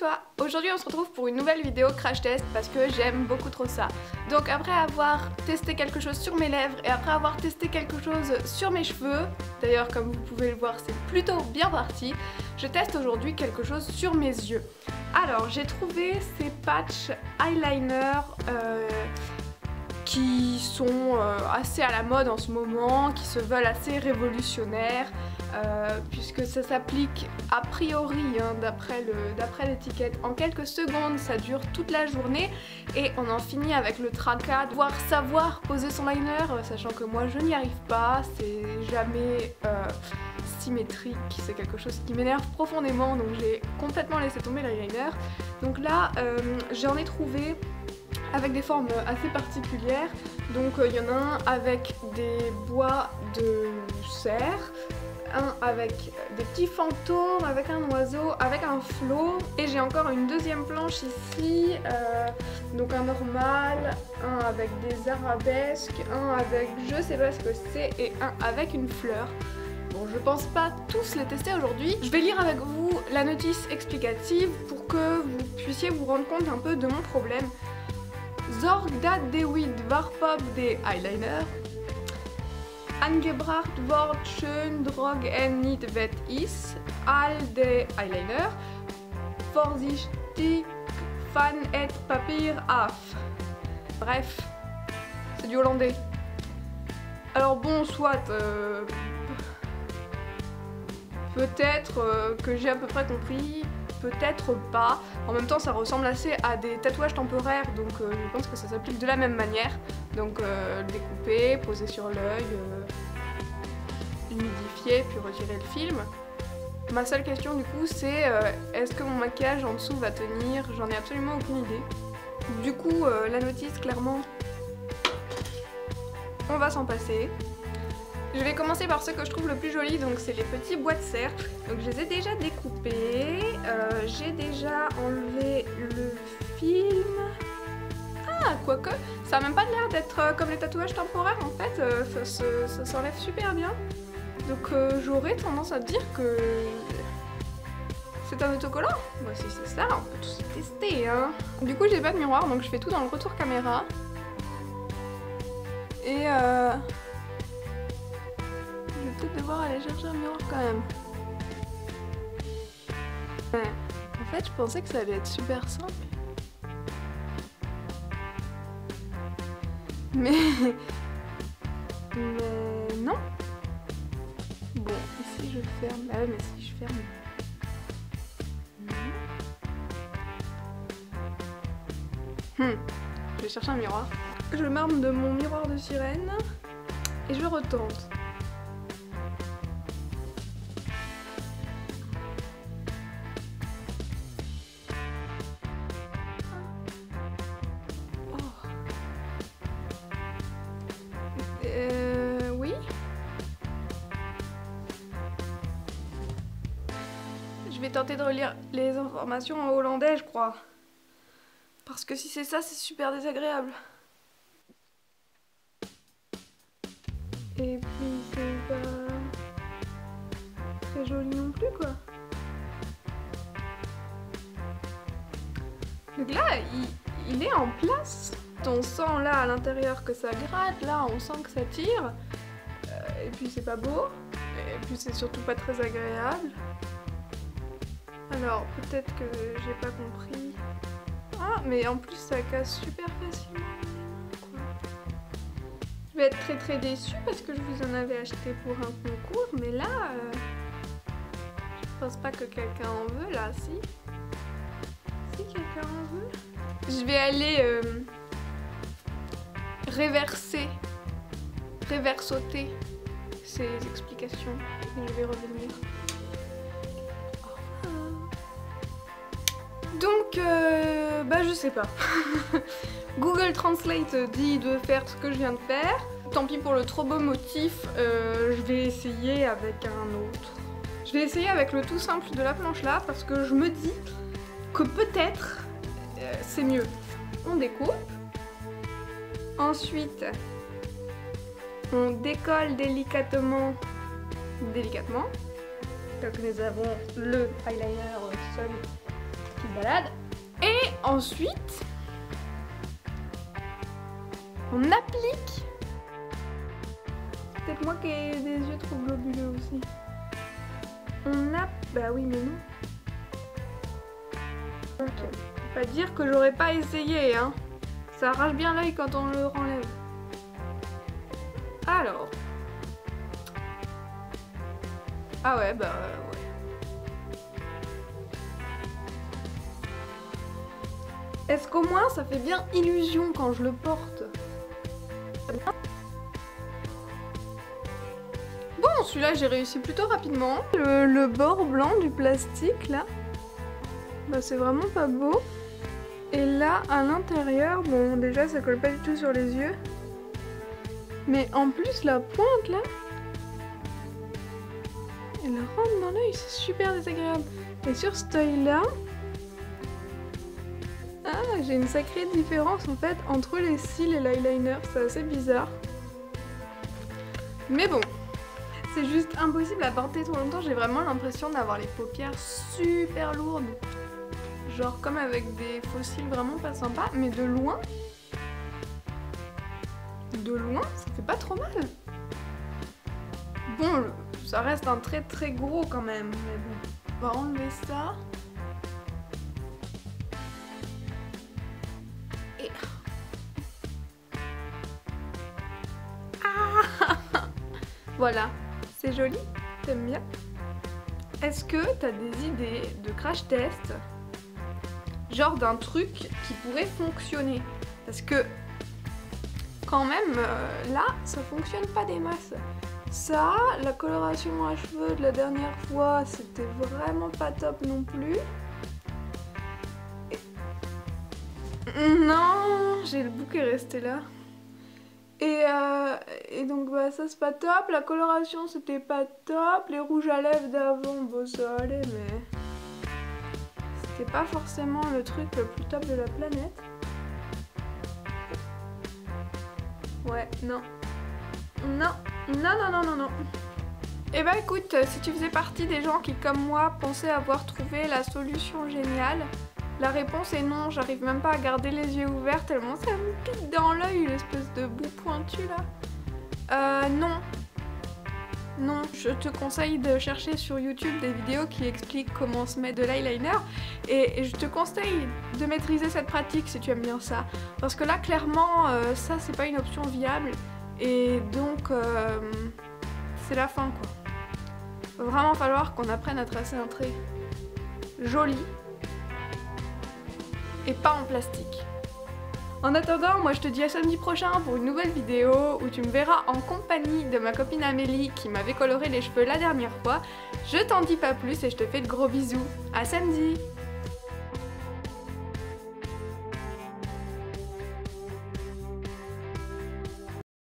toi! Aujourd'hui on se retrouve pour une nouvelle vidéo crash test parce que j'aime beaucoup trop ça. Donc après avoir testé quelque chose sur mes lèvres et après avoir testé quelque chose sur mes cheveux, d'ailleurs comme vous pouvez le voir c'est plutôt bien parti, je teste aujourd'hui quelque chose sur mes yeux. Alors j'ai trouvé ces patchs eyeliner qui sont assez à la mode en ce moment, qui se veulent assez révolutionnaires, puisque ça s'applique a priori, hein, d'après l'étiquette, en quelques secondes, ça dure toute la journée et on en finit avec le tracas de devoir savoir poser son liner, sachant que moi je n'y arrive pas, c'est jamais symétrique, c'est quelque chose qui m'énerve profondément, donc j'ai complètement laissé tomber l'eyeliner. Donc là j'en ai trouvé avec des formes assez particulières, donc il y en a un avec des bois de cerf, un avec des petits fantômes, avec un oiseau, avec un flot, et j'ai encore une deuxième planche ici, donc un normal, un avec des arabesques, un avec je sais pas ce que c'est, et un avec une fleur. Bon, je pense pas tous les tester aujourd'hui. Je vais lire avec vous la notice explicative pour que vous puissiez vous rendre compte un peu de mon problème. Zorg dat de wit warpop de eyeliner. Angebracht wordt schön droog en niet wet is. Al de eyeliner. Voorzichtig van het papier af. Bref, c'est du hollandais. Alors bon, soit peut-être que j'ai à peu près compris, peut-être pas. En même temps ça ressemble assez à des tatouages temporaires, donc je pense que ça s'applique de la même manière. Donc découper, poser sur l'œil, humidifier puis retirer le film. Ma seule question du coup c'est est-ce que mon maquillage en dessous va tenir? J'en ai absolument aucune idée. Du coup la notice clairement on va s'en passer. Je vais commencer par ce que je trouve le plus joli, donc c'est les petits bois de cerf. Donc je les ai déjà découpés, j'ai déjà enlevé le film. Ah, quoique, ça a même pas l'air d'être comme les tatouages temporaires en fait, ça s'enlève super bien. Donc j'aurais tendance à dire que c'est un autocollant. Bah si c'est ça, on peut tous tester hein. Du coup j'ai pas de miroir, donc je fais tout dans le retour caméra. Et je vais peut-être devoir aller chercher un miroir quand même. Ouais. En fait, je pensais que ça allait être super simple. Mais non. Bon, et si je ferme? Ah ouais, mais si je ferme... Je vais chercher un miroir. Je m'arme de mon miroir de sirène et je retente. Oui. Je vais tenter de relire les informations en hollandais, je crois. Parce que si c'est ça, c'est super désagréable. Et puis c'est pas très joli non plus quoi. Donc là, il est en place. On sent là à l'intérieur que ça gratte, là on sent que ça tire. Et puis c'est pas beau. Et puis c'est surtout pas très agréable. Alors peut-être que j'ai pas compris. Ah mais en plus ça casse super facilement. Je vais être très déçue parce que je vous en avais acheté pour un concours, mais là, je pense pas que quelqu'un en veut là, si? Si quelqu'un en veut? Je vais aller réversoter ces explications et je vais revenir. Donc, bah je sais pas. Google Translate dit de faire ce que je viens de faire. Tant pis pour le trop beau motif, je vais essayer avec un autre. Je vais essayer avec le tout simple de la planche là parce que je me dis que peut-être c'est mieux. On découpe. Ensuite, on décolle délicatement. Donc nous avons le eyeliner seul qui se balade. Et ensuite, on applique. Peut-être moi qui ai des yeux trop globuleux aussi. On a... Bah oui mais non. Ok. Pas dire que j'aurais pas essayé hein. Ça arrache bien l'œil quand on le renlève. Alors. Ah ouais bah ouais. Est-ce qu'au moins ça fait bien illusion quand je le porte? Bon, celui-là j'ai réussi plutôt rapidement. Le bord blanc du plastique là, bah c'est vraiment pas beau. Et là à l'intérieur, bon déjà ça colle pas du tout sur les yeux. Mais en plus la pointe là, elle rentre dans l'œil, c'est super désagréable. Et sur cet œil là, ah, j'ai une sacrée différence en fait entre les cils et l'eyeliner, c'est assez bizarre. Mais bon, c'est juste impossible à porter trop longtemps, j'ai vraiment l'impression d'avoir les paupières super lourdes. Genre comme avec des faux cils vraiment pas sympas, mais de loin, ça fait pas trop mal. Bon, ça reste un très très gros quand même, mais bon, on va enlever ça. Voilà, c'est joli, t'aimes bien? Est-ce que t'as des idées de crash test? Genre d'un truc qui pourrait fonctionner? Parce que quand même, là, ça fonctionne pas des masses. Ça, la coloration à cheveux de la dernière fois, c'était vraiment pas top non plus. Non, j'ai le bout qui est resté là. Et donc bah ça c'est pas top, la coloration c'était pas top, les rouges à lèvres d'avant bon ça allait mais c'était pas forcément le truc le plus top de la planète. Ouais, non. Non. Et bah écoute, si tu faisais partie des gens qui comme moi pensaient avoir trouvé la solution géniale, la réponse est non, j'arrive même pas à garder les yeux ouverts tellement ça me pique dans l'œil, l'espèce de bout pointu là. Non, je te conseille de chercher sur YouTube des vidéos qui expliquent comment se met de l'eyeliner et je te conseille de maîtriser cette pratique si tu aimes bien ça. Parce que là, clairement, ça c'est pas une option viable et donc c'est la fin quoi. Va vraiment falloir qu'on apprenne à tracer un trait joli et pas en plastique. En attendant, moi je te dis à samedi prochain pour une nouvelle vidéo où tu me verras en compagnie de ma copine Amélie qui m'avait coloré les cheveux la dernière fois. Je t'en dis pas plus et je te fais de gros bisous. À samedi!